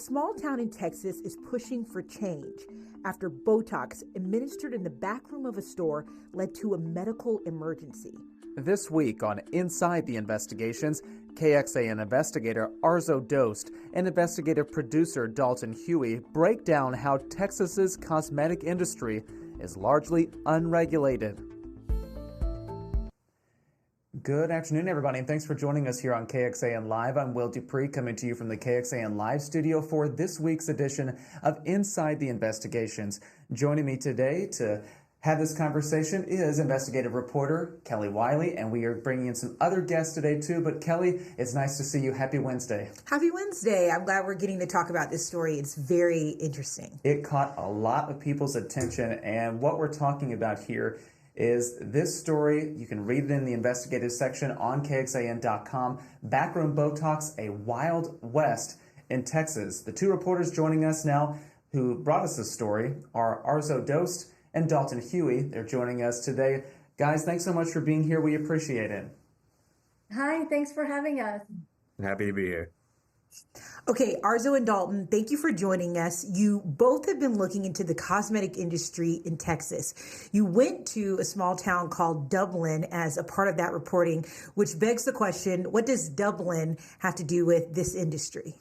small town in Texas is pushing for change after Botox administered in the back room of a store led to a medical emergency. This week on Inside the Investigations, KXAN investigator Arzo Dost and investigative producer Dalton Huey break down how Texas's cosmetic industry is largely unregulated. Good afternoon, everybody, and thanks for joining us here on KXAN Live. I'm Will Dupree, coming to you from the KXAN Live studio for this week's edition of Inside the Investigations. Joining me today to have this conversation is investigative reporter Kelly Wiley, and we are bringing in some other guests today too. But Kelly, it's nice to see you. Happy Wednesday. Happy Wednesday. I'm glad we're getting to talk about this story. It's very interesting. It caught a lot of people's attention, and what we're talking about here is this story. You can read it in the investigative section on KXAN.com. Backroom Botox, a Wild West in Texas. The two reporters joining us now who brought us this story are Arzo Dost and Dalton Huey. They're joining us today. Guys, thanks so much for being here. We appreciate it. Hi, thanks for having us. Happy to be here. Okay, Arzo and Dalton, thank you for joining us. You both have been looking into the cosmetic industry in Texas. You went to a small town called Dublin as a part of that reporting, which begs the question, what does Dublin have to do with this industry?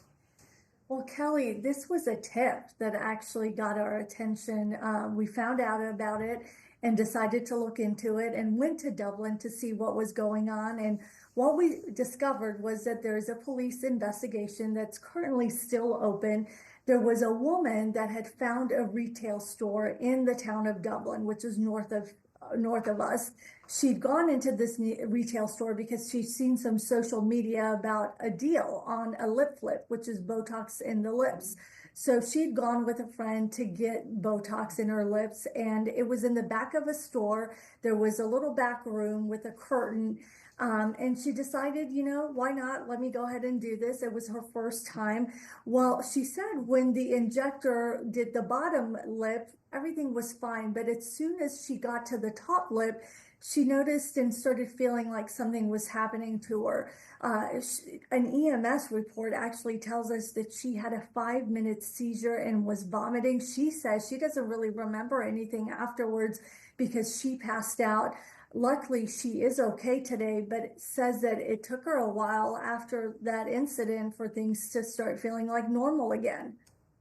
Well, Kelly, this was a tip that actually got our attention. We found out about it and decided to look into it and went to Dublin to see what was going on. And what we discovered was that there's a police investigation that's currently still open. There was a woman that had found a retail store in the town of Dublin, which is north of us. She'd gone into this retail store because she'd seen some social media about a deal on a lip flip, which is Botox in the lips. So she'd gone with a friend to get Botox in her lips, and it was in the back of a store. There was a little back room with a curtain. And she decided, why not? Let me go ahead and do this. It was her first time. Well, she said when the injector did the bottom lip, everything was fine. But as soon as she got to the top lip, she noticed and started feeling like something was happening to her. An EMS report actually tells us that she had a 5-minute seizure and was vomiting. She says she doesn't really remember anything afterwards because she passed out. Luckily, she is okay today, but it says that it took her a while after that incident for things to start feeling like normal again.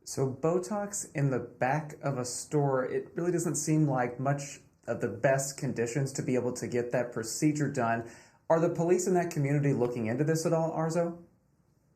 So Botox in the back of a store, it really doesn't seem like much of the best conditions to be able to get that procedure done. Are the police in that community looking into this at all, Arzo?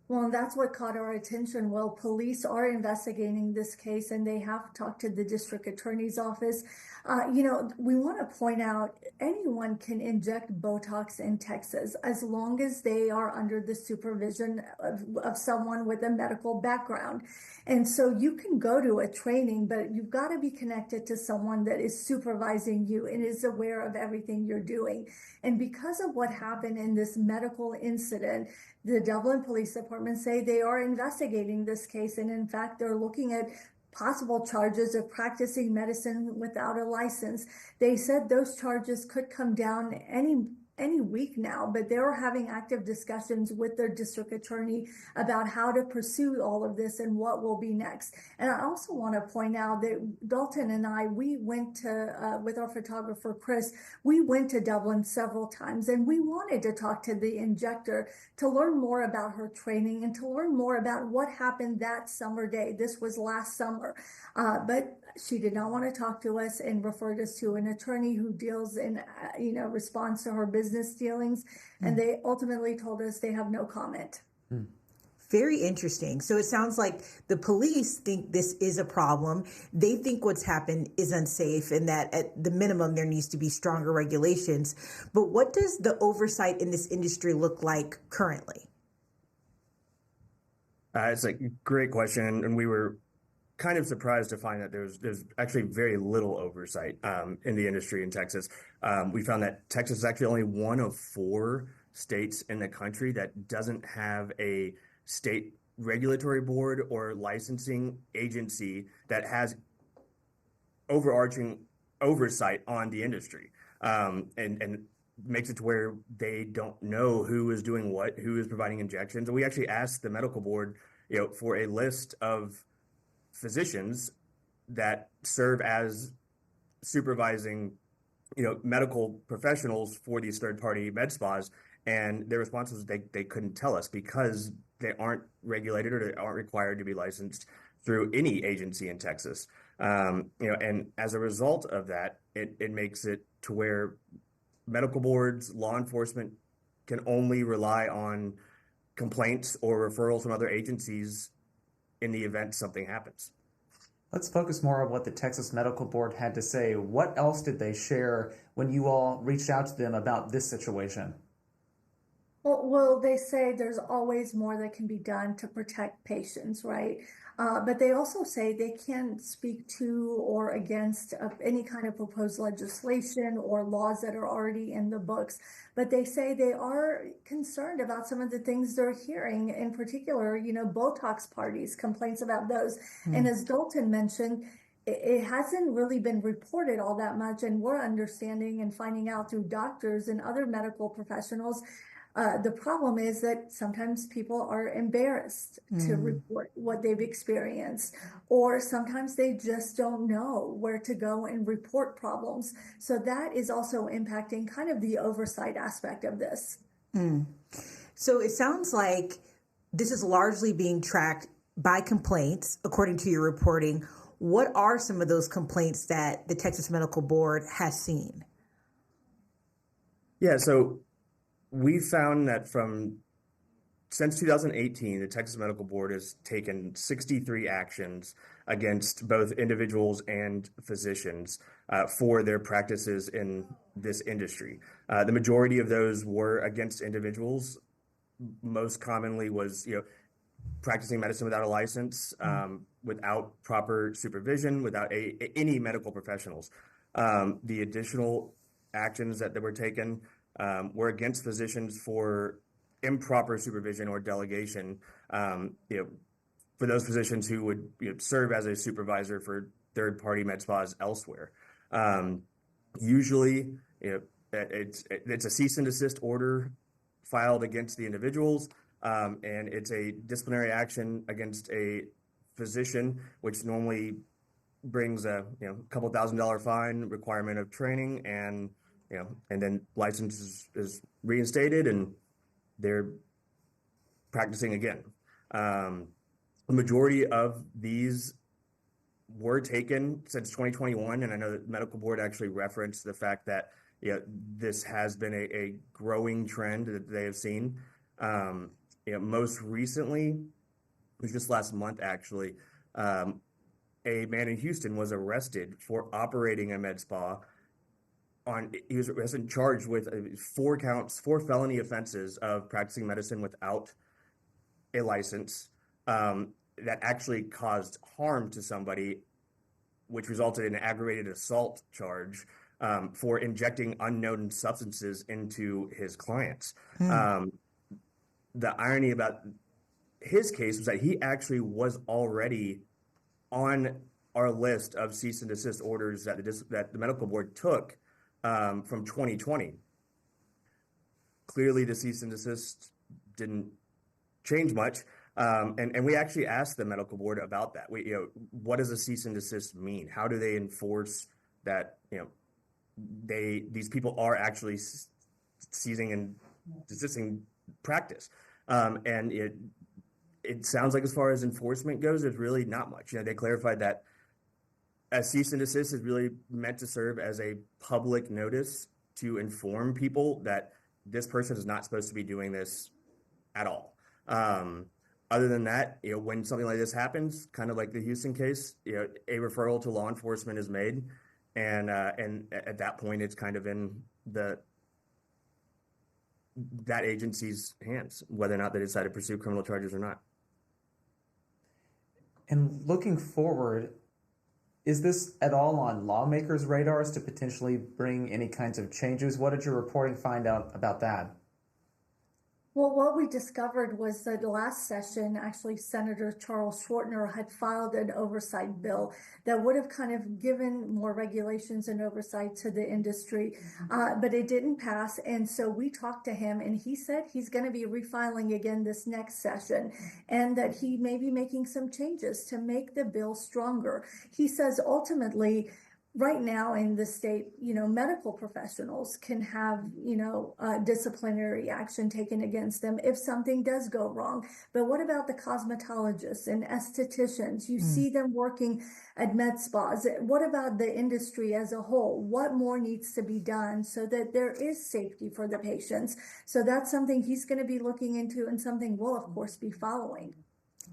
Well, that's what caught our attention. Well, police are investigating this case and they have talked to the district attorney's office. We want to point out anyone can inject Botox in Texas as long as they are under the supervision of someone with a medical background. And so you can go to a training, but you've got to be connected to someone that is supervising you and is aware of everything you're doing. And because of what happened in this medical incident, the Dublin Police Department say they are investigating this case. And in fact, they're looking at possible charges of practicing medicine without a license. They said those charges could come down any week now, but they're having active discussions with their district attorney about how to pursue all of this and what will be next. And I also want to point out that Dalton and I, we went to, with our photographer, Chris, we went to Dublin several times and we wanted to talk to the injector to learn more about her training and to learn more about what happened that summer day. This was last summer, but she did not want to talk to us and referred us to an attorney who deals in, response to her business dealings. And they ultimately told us they have no comment. Very interesting. So it sounds like the police think this is a problem. They think what's happened is unsafe and that at the minimum there needs to be stronger regulations. But what does the oversight in this industry look like currently? It's a great question. And we were kind of surprised to find that there's actually very little oversight in the industry in Texas. We found that Texas is actually only one of 4 states in the country that doesn't have a state regulatory board or licensing agency that has overarching oversight on the industry, and makes it to where they don't know who is doing what, who is providing injections. And we actually asked the medical board for a list of physicians that serve as supervising, medical professionals for these third-party med spas, and their response was they couldn't tell us because they aren't regulated or they aren't required to be licensed through any agency in Texas. And as a result of that, it makes it to where medical boards, law enforcement can only rely on complaints or referrals from other agencies in the event something happens. Let's focus more on what the Texas Medical Board had to say. What else did they share when you all reached out to them about this situation? Well, they say there's always more that can be done to protect patients, right? But they also say they can't speak to or against any kind of proposed legislation or laws that are already in the books. But they say they are concerned about some of the things they're hearing, in particular, Botox parties, complaints about those. And as Dalton mentioned, it hasn't really been reported all that much, and we're understanding and finding out through doctors and other medical professionals. The problem is that sometimes people are embarrassed to report what they've experienced, or sometimes they just don't know where to go and report problems. So that is also impacting kind of the oversight aspect of this. So it sounds like this is largely being tracked by complaints, according to your reporting. What are some of those complaints that the Texas Medical Board has seen? Yeah, so we found that since 2018, the Texas Medical Board has taken 63 actions against both individuals and physicians for their practices in this industry. The majority of those were against individuals. Most commonly was, practicing medicine without a license, without proper supervision, without any medical professionals. The additional actions that were taken were against physicians for improper supervision or delegation, for those physicians who would serve as a supervisor for third-party med spas elsewhere. Usually, it's a cease and desist order filed against the individuals, and it's a disciplinary action against a physician, which normally brings a couple $1,000 fine, requirement of training, and then license is reinstated and they're practicing again. The majority of these were taken since 2021, and I know that the medical board actually referenced the fact that this has been a growing trend that they have seen. Most recently, it was just last month actually, a man in Houston was arrested for operating a med spa. He was charged with 4 felony offenses of practicing medicine without a license that actually caused harm to somebody, which resulted in an aggravated assault charge for injecting unknown substances into his clients. The irony about his case was that he actually was already on our list of cease and desist orders that the medical board took from 2020. Clearly, the cease and desist didn't change much, and we actually asked the medical board about that. What does a cease and desist mean? How do they enforce that? These people are actually ceasing and desisting practice, and it sounds like as far as enforcement goes, there's really not much. They clarified that a cease and desist is really meant to serve as a public notice to inform people that this person is not supposed to be doing this at all. Other than that, when something like this happens, kind of like the Houston case, a referral to law enforcement is made, and at that point, it's kind of in that agency's hands, whether or not they decide to pursue criminal charges or not. And looking forward, is this at all on lawmakers' radars to potentially bring any kinds of changes? What did your reporting find out about that? Well, what we discovered was that the last session, actually, Senator Charles Schwartner had filed an oversight bill that would have kind of given more regulations and oversight to the industry, but it didn't pass. And so we talked to him, and he said he's going to be refiling again this next session, and that he may be making some changes to make the bill stronger. He says ultimately, right now in the state, medical professionals can have, disciplinary action taken against them if something does go wrong. But what about the cosmetologists and estheticians? You see them working at med spas. What about the industry as a whole? What more needs to be done so that there is safety for the patients? So that's something he's going to be looking into, and something we'll, of course, be following.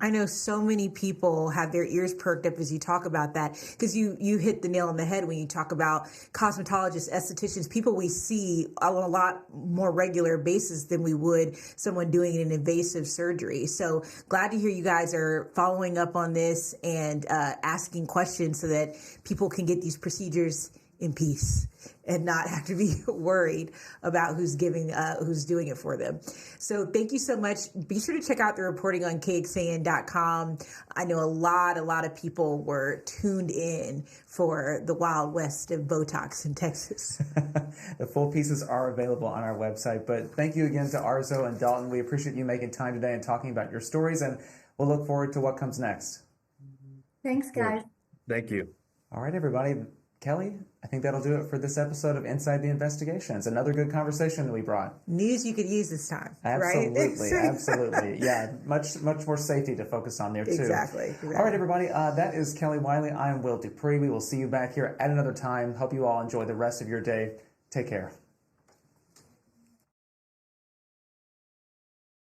I know so many people have their ears perked up as you talk about that, because you hit the nail on the head when you talk about cosmetologists, estheticians, people we see on a lot more regular basis than we would someone doing an invasive surgery. So glad to hear you guys are following up on this and asking questions so that people can get these procedures in peace and not have to be worried about who's doing it for them. So thank you so much. Be sure to check out the reporting on KXAN.com. I know a lot of people were tuned in for the Wild West of Botox in Texas. The full pieces are available on our website. But thank you again to Arzo and Dalton. We appreciate you making time today and talking about your stories, and we'll look forward to what comes next. Thanks, guys. Thank you. All right, everybody. Kelly, I think that'll do it for this episode of Inside the Investigations. Another good conversation that we brought. News you could use this time, Absolutely, right? Absolutely. Yeah, much more safety to focus on there, too. Exactly. All right, everybody. That is Kelly Wiley. I am Will Dupree. We will see you back here at another time. Hope you all enjoy the rest of your day. Take care.